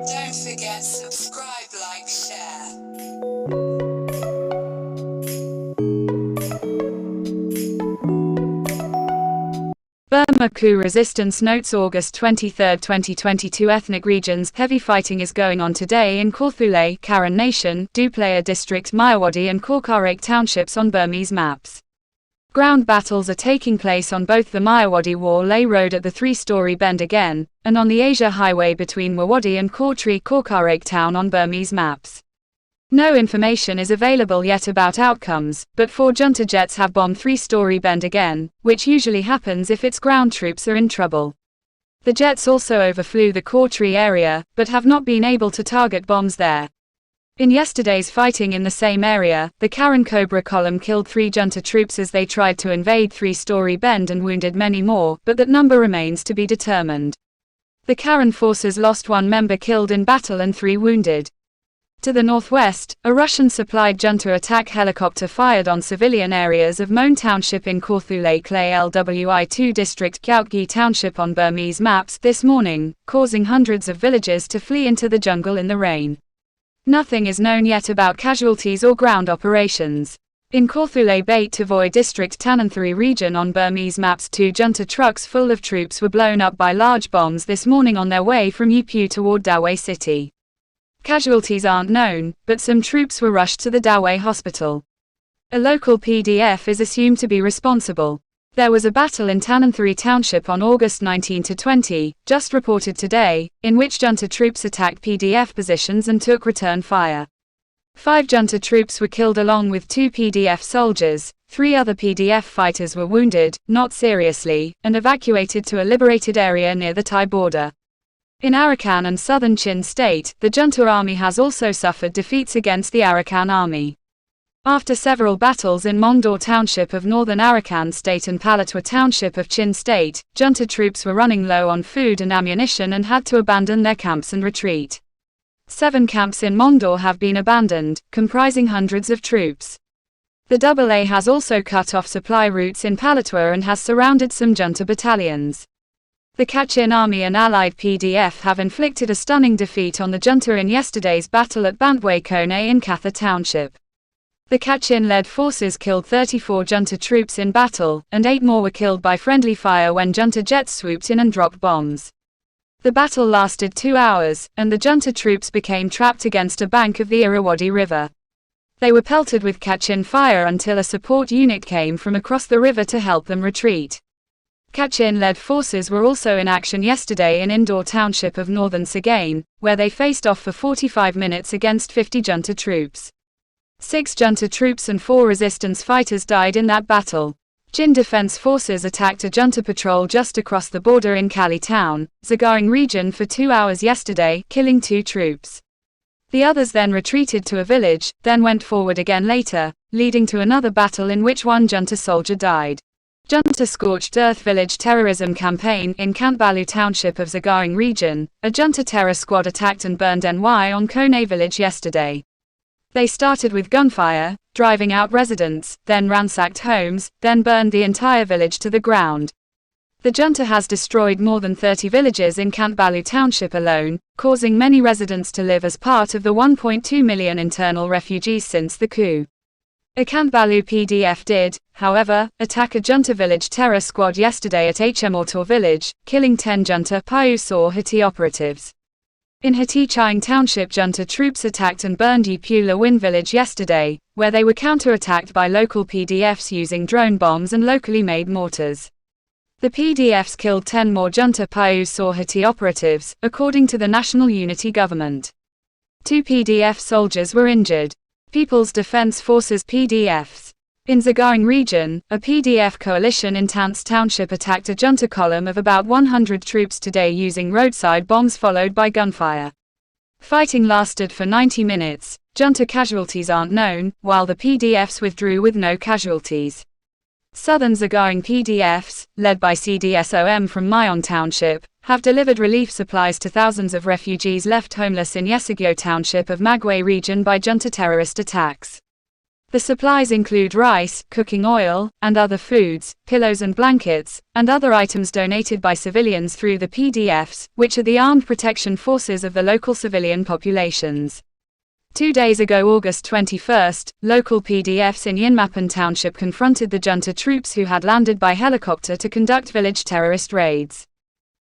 Don't forget subscribe, like, share. Burma coup resistance notes August 23, 2022. Ethnic regions. Heavy fighting is going on today in Kawthoolei, Karen Nation, Dooplaya District, Myawaddy and Kawkareik townships on Burmese maps. Ground battles are taking place on both the Myawaddy-Waw Lay road at the three-story bend again, and on the Asia Highway between Mwawaddy and Kaw T'Ree, Kawkareik town on Burmese maps. No information is available yet about outcomes, but 4 junta jets have bombed three-story bend again, which usually happens if its ground troops are in trouble. The jets also overflew the Kaw T'Ree area, but have not been able to target bombs there. In yesterday's fighting in the same area, the Karen Cobra Column killed 3 junta troops as they tried to invade three-story bend and wounded many more, but that number remains to be determined. The Karen forces lost 1 member killed in battle and 3 wounded. To the northwest, a Russian-supplied junta attack helicopter fired on civilian areas of Myawaddy Township in Kawthoolei Lwi2 District, Kawthoolei Township on Burmese maps this morning, causing hundreds of villagers to flee into the jungle in the rain. Nothing is known yet about casualties or ground operations. In Kawthoolei Myawaddy District Townships region on Burmese maps, 2 junta trucks full of troops were blown up by large bombs this morning on their way from Uphu toward Dawei city. Casualties aren't known, but some troops were rushed to the Dawei hospital. A local PDF is assumed to be responsible. There was a battle in Townships Township on August 19 to 20, just reported today, in which junta troops attacked PDF positions and took return fire. 5 junta troops were killed along with 2 PDF soldiers, 3 other PDF fighters were wounded, not seriously, and evacuated to a liberated area near the Thai border. In Arakan and southern Chin state, the junta army has also suffered defeats against the Arakan army. After several battles in Mongdor Township of northern Arakan state and Palatwa Township of Chin state, junta troops were running low on food and ammunition and had to abandon their camps and retreat. 7 camps in Mongdor have been abandoned, comprising hundreds of troops. The AA has also cut off supply routes in Palatwa and has surrounded some junta battalions. The Kachin Army and allied PDF have inflicted a stunning defeat on the junta in yesterday's battle at Bantway Kone in Katha Township. The Kachin-led forces killed 34 junta troops in battle, and 8 more were killed by friendly fire when junta jets swooped in and dropped bombs. The battle lasted 2 hours, and the junta troops became trapped against a bank of the Myawaddy River. They were pelted with Kachin fire until a support unit came from across the river to help them retreat. Kachin-led forces were also in action yesterday in Indore Township of northern Sagain, where they faced off for 45 minutes against 50 junta troops. 6 junta troops and 4 resistance fighters died in that battle. Chin Defense Forces attacked a junta patrol just across the border in Kali Town, Zagaring region for 2 hours yesterday, killing 2 troops. The others then retreated to a village, then went forward again later, leading to another battle in which 1 junta soldier died. Junta Scorched Earth Village Terrorism Campaign in Kantbalu Township of Zagaring region, a junta terror squad attacked and burned NY on Kone village yesterday. They started with gunfire, driving out residents, then ransacked homes, then burned the entire village to the ground. The junta has destroyed more than 30 villages in Kantbalu Township alone, causing many residents to live as part of the 1.2 million internal refugees since the coup. A Kantbalu PDF did, however, attack a junta village terror squad yesterday at Hmortor village, killing 10 junta Pyawaddy Hati operatives. In Hati Chang Township, junta troops attacked and burned Uphu Lawin village yesterday, where they were counter-attacked by local PDFs using drone bombs and locally made mortars. The PDFs killed 10 more junta Pyawaddy Hati operatives, according to the National Unity Government. 2 PDF soldiers were injured. People's Defense Forces PDFs. In Zagaring region, a PDF coalition in Tants Township attacked a junta column of about 100 troops today using roadside bombs followed by gunfire. Fighting lasted for 90 minutes, junta casualties aren't known, while the PDFs withdrew with no casualties. Southern Zagaring PDFs, led by CDSOM from Myawaddy Township, have delivered relief supplies to thousands of refugees left homeless in Yesagyo Township of Magway region by junta terrorist attacks. The supplies include rice, cooking oil, and other foods, pillows and blankets, and other items donated by civilians through the PDFs, which are the armed protection forces of the local civilian populations. 2 days ago, August 21, local PDFs in Yinmapan Township confronted the junta troops who had landed by helicopter to conduct village terrorist raids.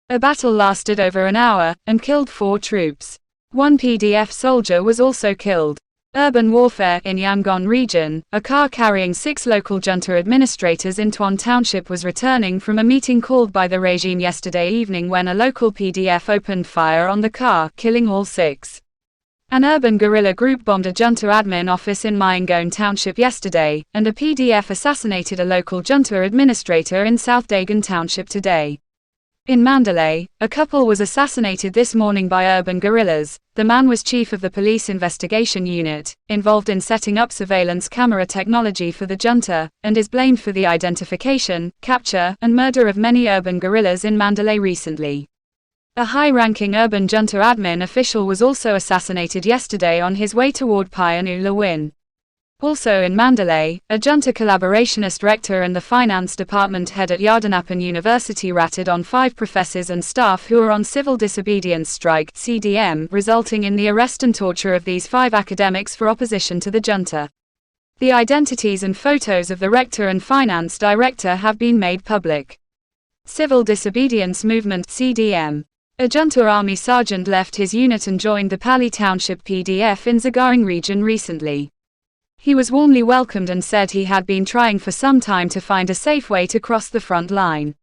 A battle lasted over an hour, and killed 4 troops. 1 PDF soldier was also killed. Urban warfare in Yangon region, a car carrying 6 local junta administrators in Tuan Township was returning from a meeting called by the regime yesterday evening when a local PDF opened fire on the car, killing all 6. An urban guerrilla group bombed a junta admin office in Myawaddy Township yesterday, and a PDF assassinated a local junta administrator in South Dagon Township today. In Mandalay, a couple was assassinated this morning by urban guerrillas. The man was chief of the police investigation unit, involved in setting up surveillance camera technology for the junta, and is blamed for the identification, capture, and murder of many urban guerrillas in Mandalay recently. A high-ranking urban junta admin official was also assassinated yesterday on his way toward Payanu Lawin. Also in Mandalay, a junta collaborationist rector and the finance department head at Yardanapan University ratted on 5 professors and staff who are on civil disobedience strike (CDM), resulting in the arrest and torture of these 5 academics for opposition to the junta. The identities and photos of the rector and finance director have been made public. Civil Disobedience Movement (CDM). A junta army sergeant left his unit and joined the Pali Township PDF in Zagaring region recently. He was warmly welcomed and said he had been trying for some time to find a safe way to cross the front line.